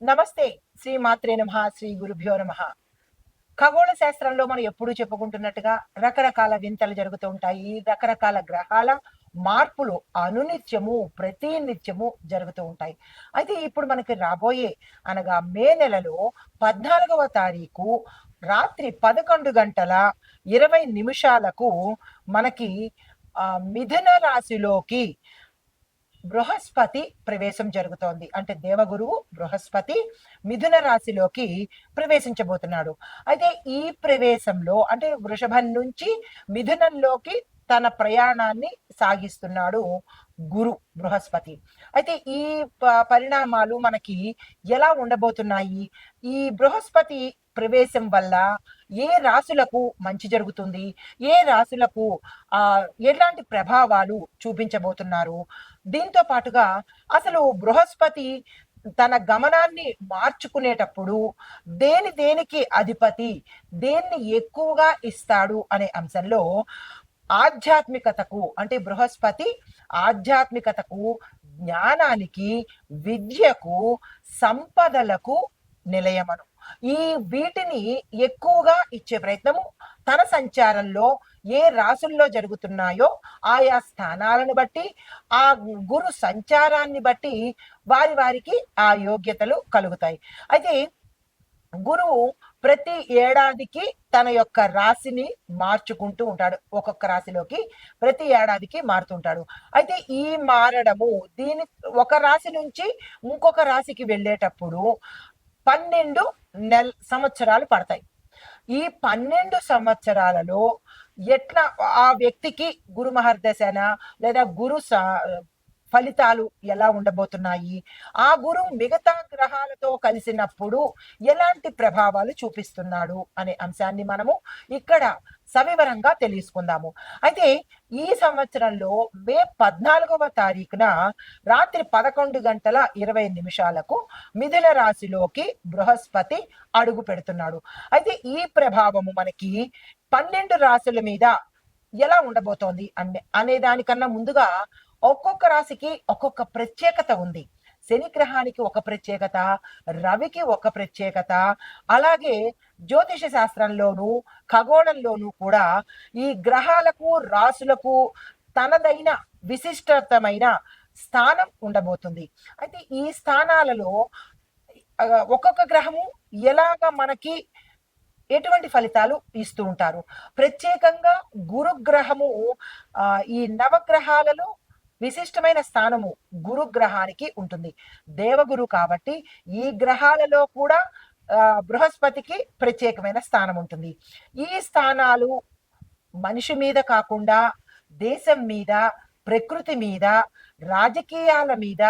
నమస్తే. శ్రీ మాత్రే నమః. శ్రీ గురుభ్యో నమః. ఖగోళ శాస్త్రంలో మనం ఎప్పుడూ చెప్పుకుంటున్నట్టుగా రకరకాల వింతలు జరుగుతూ ఉంటాయి. రకరకాల గ్రహాల మార్పులు అనునిత్యము, ప్రతి నిత్యము జరుగుతూ ఉంటాయి. అయితే ఇప్పుడు మనకి రాబోయే అనగా మే నెలలో 14వ తారీఖు రాత్రి 11:20 మనకి మిథున రాశిలోకి బృహస్పతి ప్రవేశం జరుగుతోంది. అంటే దేవగురువు బృహస్పతి మిథున రాశిలోకి ప్రవేశించబోతున్నాడు. అయితే ఈ ప్రవేశంలో అంటే వృషభం నుంచి మిథునంలోకి తన ప్రయాణాన్ని సాగిస్తున్నాడు గురు బృహస్పతి. అయితే ఈ పరిణామాలు మనకి ఎలా ఉండబోతున్నాయి? ఈ బృహస్పతి ప్రవేశం వల్ల ఏ రాశులకు మంచి జరుగుతుంది, ఏ రాశులకు ఎలాంటి ప్రభావాలు చూపించబోతున్నారు? దీంతో పాటుగా అసలు బృహస్పతి తన గమనాన్ని మార్చుకునేటప్పుడు దేనికి అధిపతి, దేన్ని ఎక్కువగా ఇస్తాడు అనే అంశంలో ఆధ్యాత్మికతకు అంటే బృహస్పతి ఆధ్యాత్మికతకు, జ్ఞానానికి, విద్యకు, సంపదలకు నిలయమను. ఈ వీటిని ఎక్కువగా ఇచ్చే ప్రయత్నము తన సంచారంలో ఏ రాసుల్లో జరుగుతున్నాయో ఆయా స్థానాలను బట్టి, ఆ గురు సంచారాన్ని బట్టి వారికి ఆ యోగ్యతలు కలుగుతాయి. అయితే గురువు ప్రతి ఏడాదికి తన యొక్క రాశిని మార్చుకుంటూ ఉంటాడు. ఒక్కొక్క రాశిలోకి ప్రతి ఏడాదికి మారుతుంటాడు. అయితే ఈ మారడము ఒక రాశి నుంచి ఇంకొక రాశికి వెళ్ళేటప్పుడు 12 సంవత్సరాలు పడతాయి. ఈ 12 సంవత్సరాలలో ఎట్లా ఆ వ్యక్తికి గురు మహర్దశన లేదా ఫలితాలు ఎలా ఉండబోతున్నాయి, ఆ గురువు మిగతా గ్రహాలతో కలిసినప్పుడు ఎలాంటి ప్రభావాలు చూపిస్తున్నాడు అనే అంశాన్ని మనము ఇక్కడ సవివరంగా తెలుసుకుందాము. అయితే ఈ సంవత్సరంలో మే 14వ తారీఖున రాత్రి 11:20 మిథున రాశిలోకి బృహస్పతి అడుగు పెడుతున్నాడు. అయితే ఈ ప్రభావము మనకి 12 రాశుల మీద ఎలా ఉండబోతోంది అనే దానికన్నా ముందుగా ఒక్కొక్క రాశికి ఒక్కొక్క ప్రత్యేకత ఉంది. శని గ్రహానికి ఒక ప్రత్యేకత, రవికి ఒక ప్రత్యేకత, అలాగే జ్యోతిష శాస్త్రంలోనూ ఖగోళంలోనూ కూడా ఈ గ్రహాలకు రాశులకు తనదైన విశిష్టతమైన స్థానం ఉండబోతుంది. అయితే ఈ స్థానాలలో ఒక్కొక్క గ్రహము ఎలాగ మనకి ఎటువంటి ఫలితాలు ఇస్తూ ఉంటారు. ప్రత్యేకంగా గురుగ్రహము ఈ నవగ్రహాలలో విశిష్టమైన స్థానము గురుగ్రహానికి ఉంటుంది. దేవగురు కాబట్టి ఈ గ్రహాలలో కూడా బృహస్పతికి ప్రత్యేకమైన స్థానం ఉంటుంది. ఈ స్థానాలు మనిషి మీద కాకుండా దేశం మీద, ప్రకృతి మీద, రాజకీయాల మీద,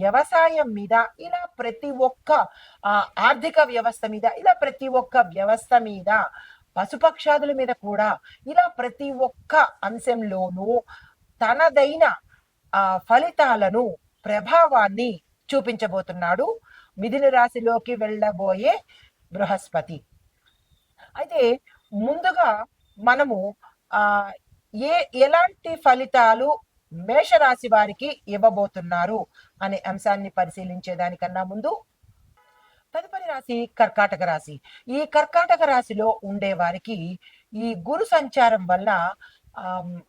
వ్యవసాయం మీద, ఇలా ప్రతి ఒక్క ఆర్థిక వ్యవస్థ మీద, ఇలా ప్రతి ఒక్క వ్యవస్థ మీద, పశుపక్షాదుల మీద కూడా ఇలా ప్రతి ఒక్క అంశంలోనూ తనదైన ఫలితాలను, ప్రభావాన్ని చూపించబోతున్నాడు మిథున రాశిలోకి వెళ్ళబోయే బృహస్పతి. అయితే ముందుగా మనము ఎలాంటి ఫలితాలు మేషరాశి వారికి ఇవ్వబోతున్నారు అనే అంశాన్ని పరిశీలించేదానికన్నా ముందు తదుపరి రాశి కర్కాటక రాశి. ఈ కర్కాటక రాశిలో ఉండే వారికి ఈ గురు సంచారం వల్ల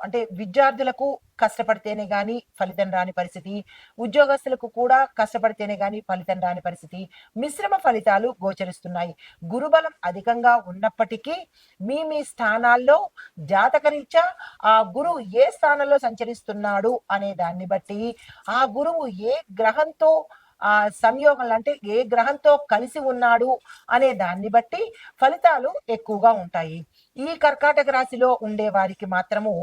అంటే విద్యార్థులకు కష్టపడితేనే గాని ఫలితం రాని పరిస్థితి, ఉద్యోగస్తులకు కూడా కష్టపడితేనే గాని ఫలితం రాని పరిస్థితి, మిశ్రమ ఫలితాలు గోచరిస్తున్నాయి. గురుబలం అధికంగా ఉన్నప్పటికీ మీ స్థానాల్లో జాతకరీత్యా ఆ గురువు ఏ స్థానంలో సంచరిస్తున్నాడు అనే దాన్ని బట్టి, ఆ గురువు ఏ గ్రహంతో సంయోగం అంటే ఏ గ్రహంతో కలిసి ఉన్నాడు అనే దాన్ని బట్టి ఫలితాలు ఎక్కువగా ఉంటాయి. ఈ కర్కాటక రాశిలో ఉండే వారికి మాత్రము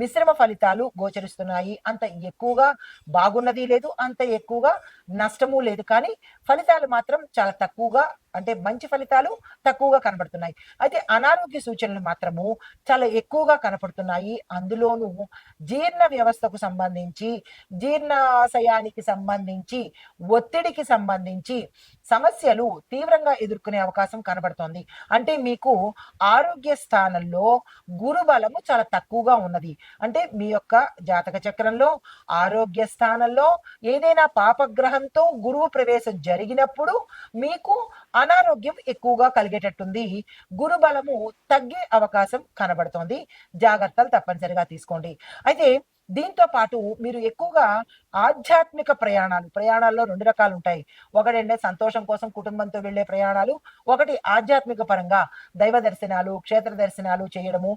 మిశ్రమ ఫలితాలు గోచరిస్తున్నాయి. అంత ఎక్కువగా బాగున్నది లేదు, అంత ఎక్కువగా నష్టము లేదు. కానీ ఫలితాలు మాత్రం చాలా తక్కువగా, అంటే మంచి ఫలితాలు తక్కువగా కనబడుతున్నాయి. అయితే అనారోగ్య సూచనలు మాత్రము చాలా ఎక్కువగా కనపడుతున్నాయి. అందులోనూ జీర్ణ వ్యవస్థకు సంబంధించి, జీర్ణాశయానికి సంబంధించి, ఒత్తిడికి సంబంధించి సమస్యలు తీవ్రంగా ఎదుర్కొనే అవకాశం కనబడుతోంది. అంటే మీకు ఆరోగ్య స్థానం స్థానంలో గురు బలము చాలా తక్కువగా ఉన్నది. అంటే మీ యొక్క జాతక చక్రంలో ఆరోగ్య స్థానంలో ఏదైనా పాపగ్రహంతో గురువు ప్రవేశం జరిగినప్పుడు మీకు అనారోగ్యం ఎక్కువగా కలిగేటట్టుంది. గురు బలము తగ్గే అవకాశం కనబడుతోంది. జాగ్రత్తలు తప్పనిసరిగా తీసుకోండి. అయితే దీంతో పాటు మీరు ఎక్కువగా ఆధ్యాత్మిక ప్రయాణాల్లో 2 రకాలు ఉంటాయి. ఒకటంటే సంతోషం కోసం కుటుంబంతో వెళ్ళే ప్రయాణాలు, ఒకటి ఆధ్యాత్మిక పరంగా దైవ దర్శనాలు, క్షేత్ర దర్శనాలు చేయడము,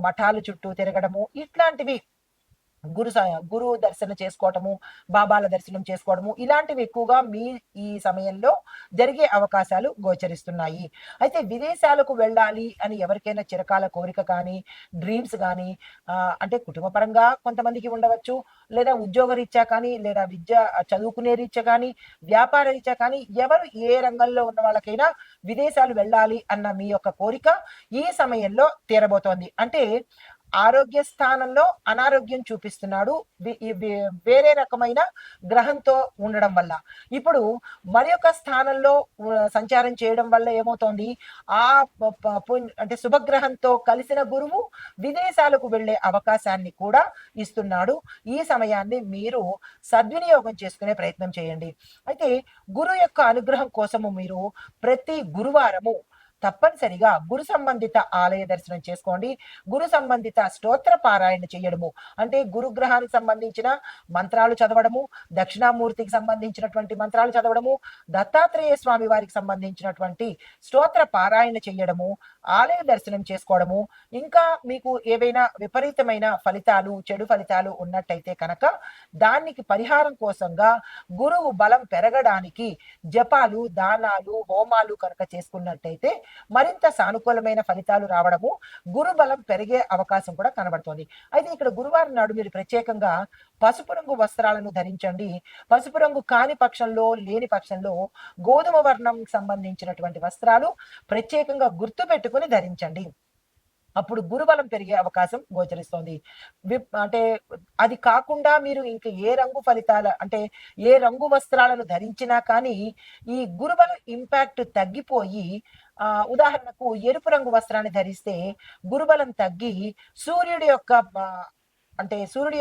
మఠాలు చుట్టూ తిరగడము ఇట్లాంటివి గురువు దర్శనం చేసుకోవటము, బాబాల దర్శనం చేసుకోవడము ఇలాంటివి ఎక్కువగా ఈ సమయంలో జరిగే అవకాశాలు గోచరిస్తున్నాయి. అయితే విదేశాలకు వెళ్ళాలి అని ఎవరికైనా చిరకాల కోరిక కానీ, డ్రీమ్స్ కానీ అంటే కుటుంబ పరంగా కొంతమందికి ఉండవచ్చు. లేదా ఉద్యోగరీత్యా కానీ, లేదా చదువుకునే రీత్యా కానీ, వ్యాపార రీత్యా కానీ ఎవరు ఏ రంగంలో ఉన్న వాళ్ళకైనా విదేశాలు వెళ్ళాలి అన్న మీ యొక్క కోరిక ఈ సమయంలో తీరబోతోంది. అంటే ఆరోగ్య స్థానంలో అనారోగ్యం చూపిస్తున్నాడు. వేరే రకమైన గ్రహంతో ఉండడం వల్ల. ఇప్పుడు మరి యొక్క స్థానంలో సంచారం చేయడం వల్ల ఏమవుతోంది, ఆ అంటే శుభగ్రహంతో కలిసిన గురువు విదేశాలకు వెళ్ళే అవకాశాన్ని కూడా ఇస్తున్నాడు. ఈ సమయాన్ని మీరు సద్వినియోగం చేసుకునే ప్రయత్నం చేయండి. అయితే గురువు యొక్క అనుగ్రహం కోసము మీరు ప్రతి గురువారము తప్పనిసరిగా గురు సంబంధిత ఆలయ దర్శనం చేసుకోండి. గురు సంబంధిత స్తోత్ర పారాయణ చేయడము అంటే గురుగ్రహానికి సంబంధించిన మంత్రాలు చదవడము, దక్షిణామూర్తికి సంబంధించినటువంటి మంత్రాలు చదవడము, దత్తాత్రేయ స్వామి వారికి సంబంధించినటువంటి స్తోత్ర పారాయణ చేయడము, ఆలయ దర్శనం చేసుకోవడము, ఇంకా మీకు ఏవైనా విపరీతమైన ఫలితాలు, చెడు ఫలితాలు ఉన్నట్టయితే కనుక దానికి పరిహారం కోసంగా గురువు బలం పెరగడానికి జపాలు, దానాలు, హోమాలు కనుక చేసుకున్నట్టయితే మరింత సానుకూలమైన ఫలితాలు రావడము, గురు బలం పెరిగే అవకాశం కూడా కనబడుతోంది. అయితే ఇక్కడ గురువారం నాడు మీరు ప్రత్యేకంగా పసుపు రంగు వస్త్రాలను ధరించండి. పసుపు రంగు కాని పక్షంలో, లేని పక్షంలో గోధుమ వర్ణం సంబంధించినటువంటి వస్త్రాలు ప్రత్యేకంగా గుర్తు పెట్టుకుని ధరించండి. అప్పుడు గురుబలం పెరిగే అవకాశం గోచరిస్తోంది. అంటే అది కాకుండా మీరు ఇంక ఏ రంగు అంటే ఏ రంగు వస్త్రాలను ధరించినా కానీ ఈ గురుబలం ఇంపాక్ట్ తగ్గిపోయి ఉదాహరణకు ఎరుపు రంగు వస్త్రాన్ని ధరిస్తే గురుబలం తగ్గి సూర్యుడి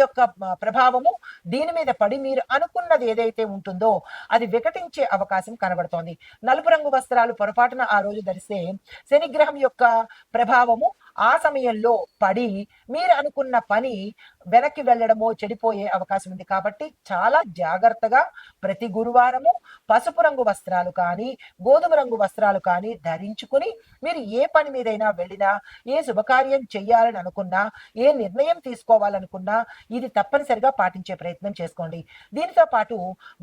యొక్క ప్రభావము దీని మీద పడి మీరు అనుకున్నది ఏదైతే ఉంటుందో అది వికటించే అవకాశం కనబడుతోంది. నలుపు రంగు వస్త్రాలు పొరపాటున ఆ రోజు ధరిస్తే శనిగ్రహం యొక్క ప్రభావము ఆ సమయంలో పడి మీరు అనుకున్న పని వెనక్కి వెళ్ళడమో చెడిపోయే అవకాశం ఉంది. కాబట్టి చాలా జాగ్రత్తగా ప్రతి గురువారము పసుపు రంగు వస్త్రాలు కానీ, గోధుమ రంగు వస్త్రాలు కానీ ధరించుకుని మీరు ఏ పని మీదైనా వెళ్ళినా, ఏ శుభకార్యం చెయ్యాలని అనుకున్నా, ఏ నిర్ణయం తీసుకోవాలనుకున్నా ఇది తప్పనిసరిగా పాటించే ప్రయత్నం చేసుకోండి. దీనితో పాటు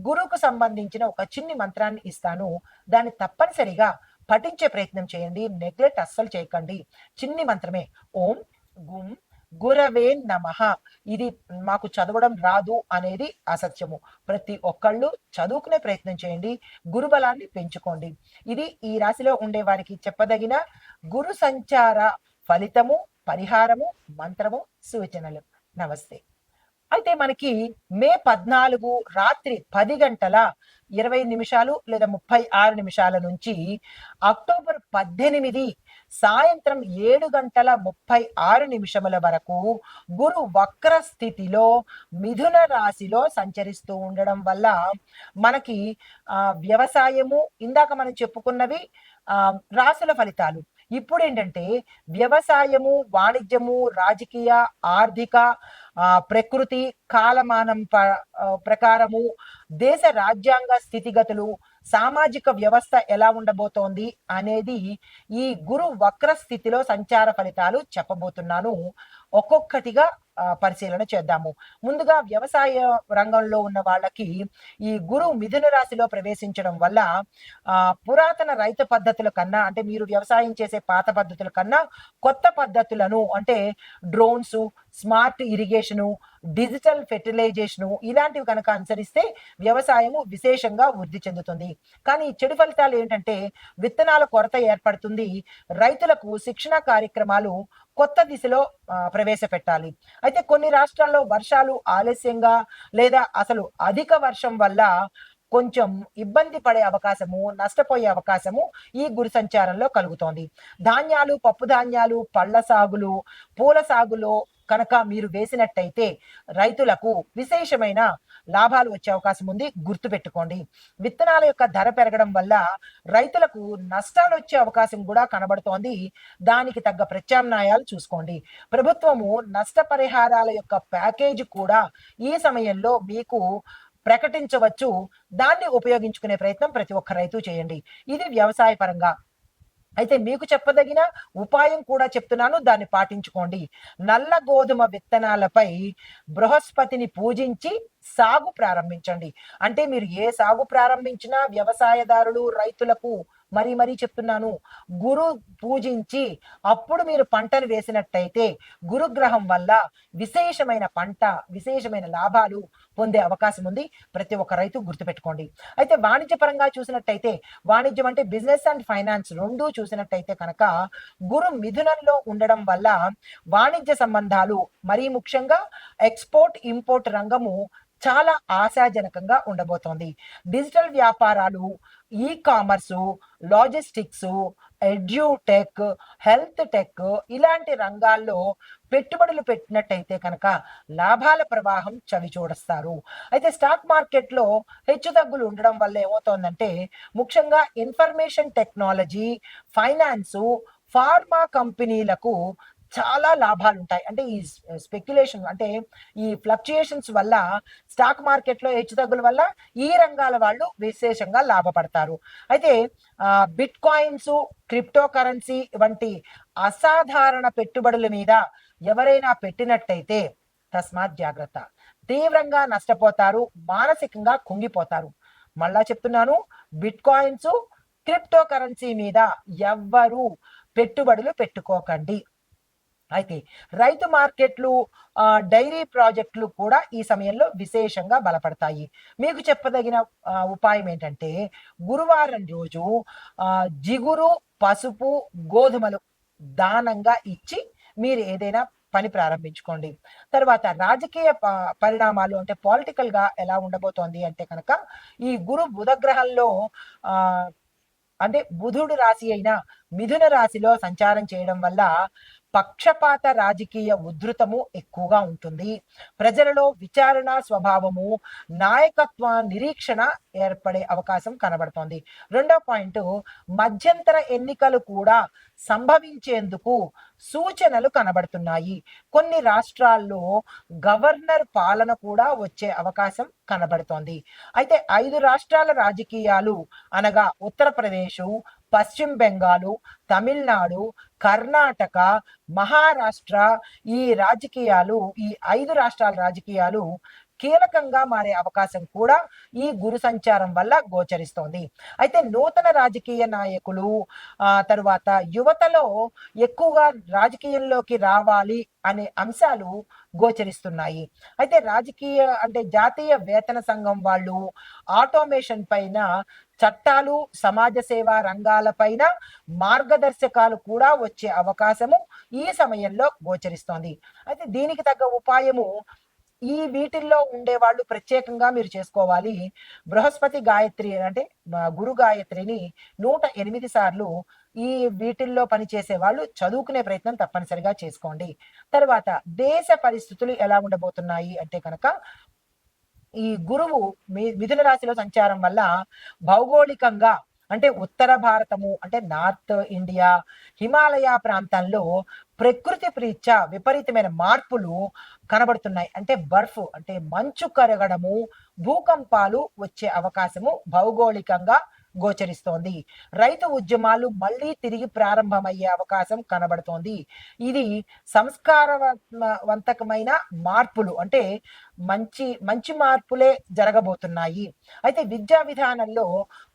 గురువుకు సంబంధించిన ఒక చిన్ని మంత్రాన్ని ఇస్తాను. దాన్ని తప్పనిసరిగా పఠించే ప్రయత్నం చేయండి. నెగ్లెక్ట్ అస్సలు చేయకండి. చిన్ని మంత్రమే. ఓం గుం గురవే నమః. ఇది మాకు చదవడం రాదు అనేది అసత్యము. ప్రతి ఒక్కళ్ళు చదువుకునే ప్రయత్నం చేయండి. గురుబలాన్ని పెంచుకోండి. ఇది ఈ రాశిలో ఉండే వారికి చెప్పదగిన గురు సంచార ఫలితము, పరిహారము, మంత్రము, సూచనలు. నమస్తే. అయితే మనకి మే 14 రాత్రి 10:20 లేదా 36 నుంచి అక్టోబర్ 18 సాయంత్రం 7:36 వరకు గురు వక్ర స్థితిలో మిథున రాశిలో సంచరిస్తూ ఉండడం వల్ల మనకి వ్యవసాయము ఇందాక మనం చెప్పుకున్నవి రాశుల ఫలితాలు. ఇప్పుడు ఏంటంటే వ్యవసాయము, వాణిజ్యము, రాజకీయ, ఆర్థిక, ప్రకృతి, కాలమానం ప్రకారము దేశ రాజ్యాంగ స్థితిగతులు, సామాజిక వ్యవస్థ ఎలా ఉండబోతోంది అనేది ఈ గురు వక్ర స్థితిలో సంచార ఫలితాలు చెప్పబోతున్నాను. ఒక్కొక్కటిగా పరిశీలన చేద్దాము. ముందుగా వ్యవసాయ రంగంలో ఉన్న వాళ్ళకి ఈ గురువు మిథున రాశిలో ప్రవేశించడం వల్ల పురాతన రైతు పద్ధతుల కన్నా, అంటే మీరు వ్యవసాయం చేసే పాత పద్ధతుల కన్నా కొత్త పద్ధతులను, అంటే డ్రోన్స్, స్మార్ట్ ఇరిగేషను, డిజిటల్ ఫెర్టిలైజేషను ఇలాంటివి కనుక అనుసరిస్తే వ్యవసాయము విశేషంగా వృద్ధి చెందుతుంది. కానీ చెడు ఫలితాలు ఏంటంటే విత్తనాల కొరత ఏర్పడుతుంది. రైతులకు శిక్షణ కార్యక్రమాలు కొత్త దిశలో ప్రవేశపెట్టాలి. అయితే కొన్ని రాష్ట్రాల్లో వర్షాలు ఆలస్యంగా లేదా అసలు అధిక వర్షం వల్ల కొంచెం ఇబ్బంది పడే అవకాశము, నష్టపోయే అవకాశము ఈ గురు సంచారంలో కలుగుతోంది. ధాన్యాలు, పప్పు ధాన్యాలు, పళ్ళ సాగులు, పూల సాగులో కనుక మీరు వేసినట్టయితే రైతులకు విశేషమైన లాభాలు వచ్చే అవకాశం ఉంది. గుర్తుపెట్టుకోండి. విత్తనాల యొక్క ధర పెరగడం వల్ల రైతులకు నష్టాలు వచ్చే అవకాశం కూడా కనబడుతోంది. దానికి తగ్గ ప్రత్యామ్నాయాలు చూసుకోండి. ప్రభుత్వము నష్టపరిహారాల యొక్క ప్యాకేజ్ కూడా ఈ సమయంలో మీకు ప్రకటించవచ్చు. దాన్ని ఉపయోగించుకునే ప్రయత్నం ప్రతి ఒక్క రైతు చేయండి. ఇది వ్యవసాయ పరంగా. అయితే మీకు చెప్పదగిన ఉపాయం కూడా చెప్తున్నాను, దాన్ని పాటించుకోండి. నల్ల గోధుమ విత్తనాలపై బృహస్పతిని పూజించి సాగు ప్రారంభించండి. అంటే మీరు ఏ సాగు ప్రారంభించినా వ్యవసాయదారులు, రైతులకు మరీ చెప్తున్నాను, గురు పూజించి అప్పుడు మీరు పంటను వేసినట్టయితే గురుగ్రహం వల్ల విశేషమైన పంట, విశేషమైన లాభాలు పొందే అవకాశం ఉంది. ప్రతి ఒక్క రైతు గుర్తుపెట్టుకోండి. అయితే వాణిజ్యపరంగా చూసినట్టయితే, వాణిజ్యం అంటే బిజినెస్ అండ్ ఫైనాన్స్ రెండూ చూసినట్టయితే కనుక గురు మిథునంలో ఉండడం వల్ల వాణిజ్య సంబంధాలు, మరీ ముఖ్యంగా ఎక్స్పోర్ట్ ఇంపోర్ట్ రంగము చాలా ఆశాజనకంగా ఉండబోతోంది. డిజిటల్ వ్యాపారాలు, ఈ commerce, logistics, edutech, health tech ఇలాంటి రంగాల్లో పెట్టుబడులు పెట్టినట్టయితే కనుక లాభాల ప్రవాహం చవి చూడస్తారు. అయితే స్టాక్ మార్కెట్లో హెచ్చుతగ్గులు ఉండడం వల్ల ఏమవుతోందంటే, ముఖ్యంగా ఇన్ఫర్మేషన్ టెక్నాలజీ, ఫైనాన్సు, ఫార్మా కంపెనీలకు చాలా లాభాలు ఉంటాయి. అంటే ఈ స్పెక్యులేషన్ అంటే ఈ ఫ్లక్చుయేషన్స్ వల్ల, స్టాక్ మార్కెట్లో హెచ్చుతగ్గుల వల్ల ఈ రంగాల వాళ్ళు విశేషంగా లాభపడతారు. అయితే బిట్ కాయిన్స్, క్రిప్టో కరెన్సీ వంటి అసాధారణ పెట్టుబడుల మీద ఎవరైనా పెట్టినట్టయితే తస్మాత్ జాగ్రత్త. తీవ్రంగా నష్టపోతారు, మానసికంగా కుంగిపోతారు. మళ్ళా చెప్తున్నాను, బిట్ కాయిన్స్, క్రిప్టో కరెన్సీ మీద ఎవ్వరూ పెట్టుబడులు పెట్టుకోకండి. అయితే రైతు మార్కెట్లు, డైరీ ప్రాజెక్టులు కూడా ఈ సమయంలో విశేషంగా బలపడతాయి. మీకు చెప్పదగిన ఉపాయం ఏంటంటే, గురువారం రోజు జిగురు, పసుపు, గోధుమలు దానంగా ఇచ్చి మీరు ఏదైనా పని ప్రారంభించుకోండి. తర్వాత రాజకీయ పరిణామాలు అంటే పొలిటికల్ గా ఎలా ఉండబోతోంది అంటే కనుక, ఈ గురు బుధగ్రహంలో అంటే బుధుడు రాశి అయిన మిథున రాశిలో సంచారం చేయడం వల్ల పక్షపాత రాజకీయ ఉధృతము ఎక్కువగా ఉంటుంది. ప్రజలలో విచారణ స్వభావము, నాయకత్వ నిరీక్షణ ఏర్పడే అవకాశం కనబడుతోంది. రెండో పాయింట్, మధ్యంతర ఎన్నికలు కూడా సంభవించేందుకు సూచనలు కనబడుతున్నాయి. కొన్ని రాష్ట్రాల్లో గవర్నర్ పాలన కూడా వచ్చే అవకాశం కనబడుతోంది. అయితే 5 రాష్ట్రాల రాజకీయాలు అనగా ఉత్తరప్రదేశ్, పశ్చిమ బెంగాలు, తమిళనాడు, కర్ణాటక, మహారాష్ట్ర, ఈ రాజకీయాలు, ఈ 5 రాష్ట్రాల రాజకీయాలు కీలకంగా మారే అవకాశం కూడా ఈ గురు సంచారం వల్ల గోచరిస్తోంది. అయితే నూతన రాజకీయ నాయకులు, తరువాత యువతలో ఎక్కువగా రాజకీయంలోకి రావాలి అనే అంశాలు గోచరిస్తున్నాయి. అయితే రాజకీయ అంటే జాతీయ వేతన సంఘం వాళ్ళు ఆటోమేషన్ పైన చట్టాలు, సమాజ సేవా రంగాలపైన మార్గదర్శకాలు కూడా వచ్చే అవకాశము ఈ సమయంలో గోచరిస్తోంది. అయితే దీనికి తగ్గ ఉపాయము ఈ వీటిల్లో ఉండే వాళ్ళు ప్రత్యేకంగా మీరు చేసుకోవాలి. బృహస్పతి గాయత్రి అంటే గురు గాయత్రిని 108 సార్లు ఈ వీటిల్లో పనిచేసే వాళ్ళు చదువుకునే ప్రయత్నం తప్పనిసరిగా చేసుకోండి. తర్వాత దేశ పరిస్థితులు ఎలా ఉండబోతున్నాయి అంటే కనుక, ఈ గురువు మిథున రాశిలో సంచారం వల్ల భౌగోళికంగా అంటే ఉత్తర భారతము అంటే నార్త్ ఇండియా, హిమాలయ ప్రాంతాల్లో ప్రకృతి ప్రీత్యా విపరీతమైన మార్పులు కనబడుతున్నాయి. అంటే బర్ఫ్ అంటే మంచు కరగడము, భూకంపాలు వచ్చే అవకాశము భౌగోళికంగా గోచరిస్తోంది. రైతు ఉద్యమాలు మళ్ళీ తిరిగి ప్రారంభమయ్యే అవకాశం కనబడుతోంది. ఇది సంస్కారవంతకమైన మార్పులు అంటే మంచి మంచి మార్పులే జరగబోతున్నాయి. అయితే విద్యా విధానంలో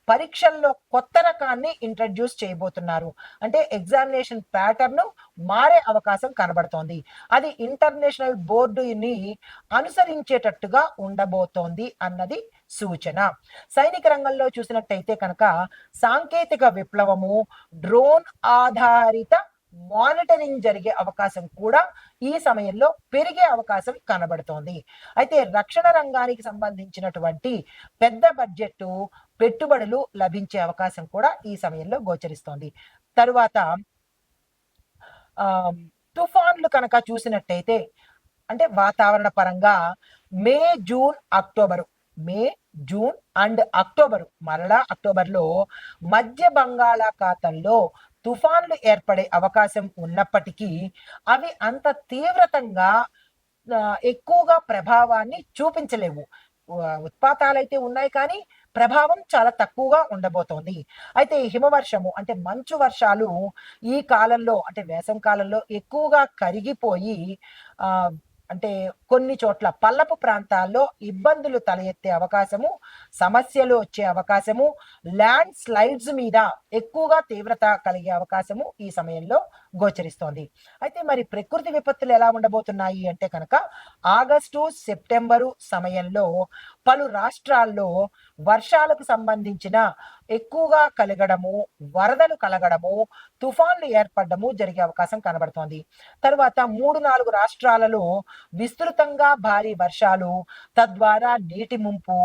పరీక్షల్లో కొత్త రకాన్ని ఇంట్రడ్యూస్ చేయబోతున్నారు. అంటే ఎగ్జామినేషన్ ప్యాటర్న్ మారే అవకాశం కనబడుతోంది. అది ఇంటర్నేషనల్ బోర్డుని అనుసరించేటట్టుగా ఉండబోతోంది అన్నది సూచన. సైనిక రంగంలో చూసినట్టయితే కనుక సాంకేతిక విప్లవము, డ్రోన్ ఆధారిత మానిటరింగ్ జరిగే అవకాశం కూడా ఈ సమయంలో పెరిగే అవకాశం కనబడుతోంది. అయితే రక్షణ రంగానికి సంబంధించినటువంటి పెద్ద బడ్జెట్ పెట్టుబడులు లభించే అవకాశం కూడా ఈ సమయంలో గోచరిస్తోంది. తరువాత తుఫాన్లు కనుక చూసినట్టయితే అంటే వాతావరణ పరంగా May, June, October May, June and October మరలా అక్టోబర్లో మధ్య బంగాళాఖాతంలో తుఫాన్లు ఏర్పడే అవకాశం ఉన్నప్పటికీ అవి అంత తీవ్రతంగా ఎక్కువగా ప్రభావాన్ని చూపించలేవు. ఉత్పాతాలైతే ఉన్నాయి కానీ ప్రభావం చాలా తక్కువగా ఉండబోతోంది. అయితే హిమవర్షము అంటే మంచు వర్షాలు ఈ కాలంలో అంటే వేసవి కాలంలో ఎక్కువగా కరిగిపోయి అంటే కొన్ని చోట్ల పల్లపు ప్రాంతాల్లో ఇబ్బందులు తల ఎత్తే అవకాశము, సమస్యలు వచ్చే అవకాశము, ల్యాండ్ స్లైడ్స్ మీద ఎక్కువగా తీవ్రత కలిగే అవకాశము ఈ సమయంలో గోచరిస్తోంది. అయితే మరి ప్రకృతి విపత్తులు ఎలా ఉండబోతున్నాయి అంటే కనుక ఆగస్టు, సెప్టెంబరు సమయంలో పలు రాష్ట్రాల్లో వర్షాలకు సంబంధించిన ఎక్కువగా కలగడము, వరదలు కలగడము, తుఫాన్లు ఏర్పడము జరిగే అవకాశం కనబడుతోంది. తర్వాత 3-4 రాష్ట్రాలలో విస్తృతంగా భారీ వర్షాలు, తద్వారా నీటి ముంపు,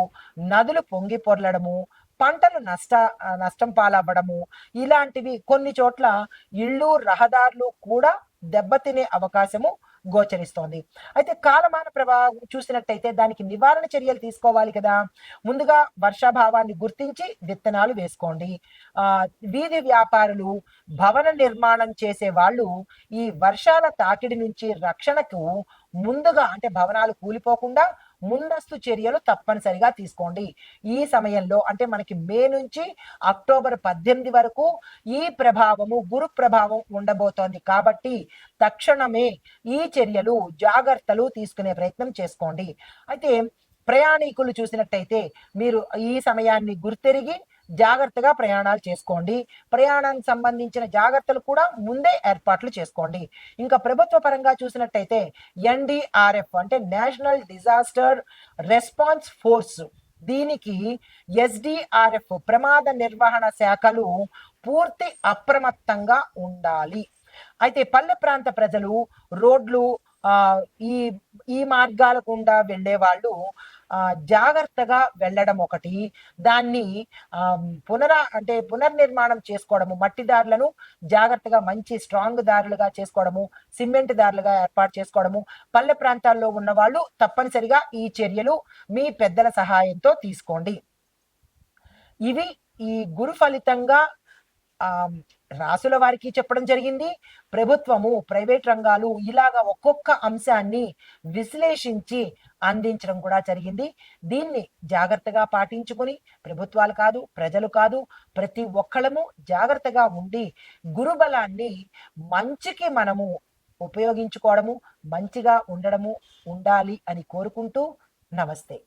నదులు పొంగి పొర్లడము, పంటలు నష్టం పాలవ్వడము, ఇలాంటివి కొన్ని చోట్ల ఇళ్ళు, రహదారులు కూడా దెబ్బతినే అవకాశము గోచరిస్తోంది. అయితే కాలమాన ప్రభావం చూసినట్టయితే దానికి నివారణ చర్యలు తీసుకోవాలి కదా. ముందుగా వర్షాభావాన్ని గుర్తించి విత్తనాలు వేసుకోండి. వీధి వ్యాపారులు, భవన నిర్మాణం చేసే వాళ్ళు ఈ వర్షాల తాకిడి నుంచి రక్షణకు ముందుగా అంటే భవనాలు కూలిపోకుండా ముందస్తు చర్యలు తప్పనిసరిగా తీసుకోండి. ఈ సమయంలో అంటే మనకి మే నుంచి అక్టోబర్ 18 వరకు ఈ ప్రభావము గురు ప్రభావం ఉండబోతోంది కాబట్టి తక్షణమే ఈ చర్యలు జాగ్రత్తలు తీసుకునే ప్రయత్నం చేసుకోండి. అయితే ప్రయాణికులు చూసినట్టయితే మీరు ఈ సమయాన్ని గుర్తెరిగి జాగ్రత్తగా ప్రయాణాలు చేసుకోండి. ప్రయాణానికి సంబంధించిన జాగ్రత్తలు కూడా ముందే ఏర్పాట్లు చేసుకోండి. ఇంకా ప్రభుత్వ పరంగా చూసినట్టయితే ఎన్డీఆర్ఎఫ్ అంటే నేషనల్ డిజాస్టర్ రెస్పాన్స్ ఫోర్స్, దీనికి ఎస్డిఆర్ఎఫ్ ప్రమాద నిర్వహణ శాఖలు పూర్తి అప్రమత్తంగా ఉండాలి. అయితే పల్లె ప్రాంత ప్రజలు రోడ్లు ఈ ఈ మార్గాల గుండా వెళ్ళే వాళ్ళు జాగ్రత్తగా వెళ్ళడం ఒకటి, దాన్ని పునర్నిర్మాణం చేసుకోవడము, మట్టి దారులను జాగ్రత్తగా మంచి స్ట్రాంగ్ దారులుగా చేసుకోవడము, సిమెంట్ దారులుగా ఏర్పాటు చేసుకోవడము, పల్లె ప్రాంతాల్లో ఉన్న వాళ్ళు తప్పనిసరిగా ఈ చర్యలు మీ పెద్దల సహాయంతో తీసుకోండి. ఇవి ఈ గురు ఫలితంగా రాసుల వారికి చెప్పడం జరిగింది. ప్రభుత్వము, ప్రైవేట్ రంగాలు ఇలాగా ఒక్కొక్క అంశాన్ని విశ్లేషించి అందించడం కూడా జరిగింది. దీన్ని జాగ్రత్తగా పాటించుకుని ప్రభుత్వాలు కాదు, ప్రజలు కాదు, ప్రతి ఒక్కళ్ళము జాగ్రత్తగా ఉండి గురుబలాన్ని మంచికి మనము ఉపయోగించుకోవడము, మంచిగా ఉండాలి అని కోరుకుంటూ నమస్తే.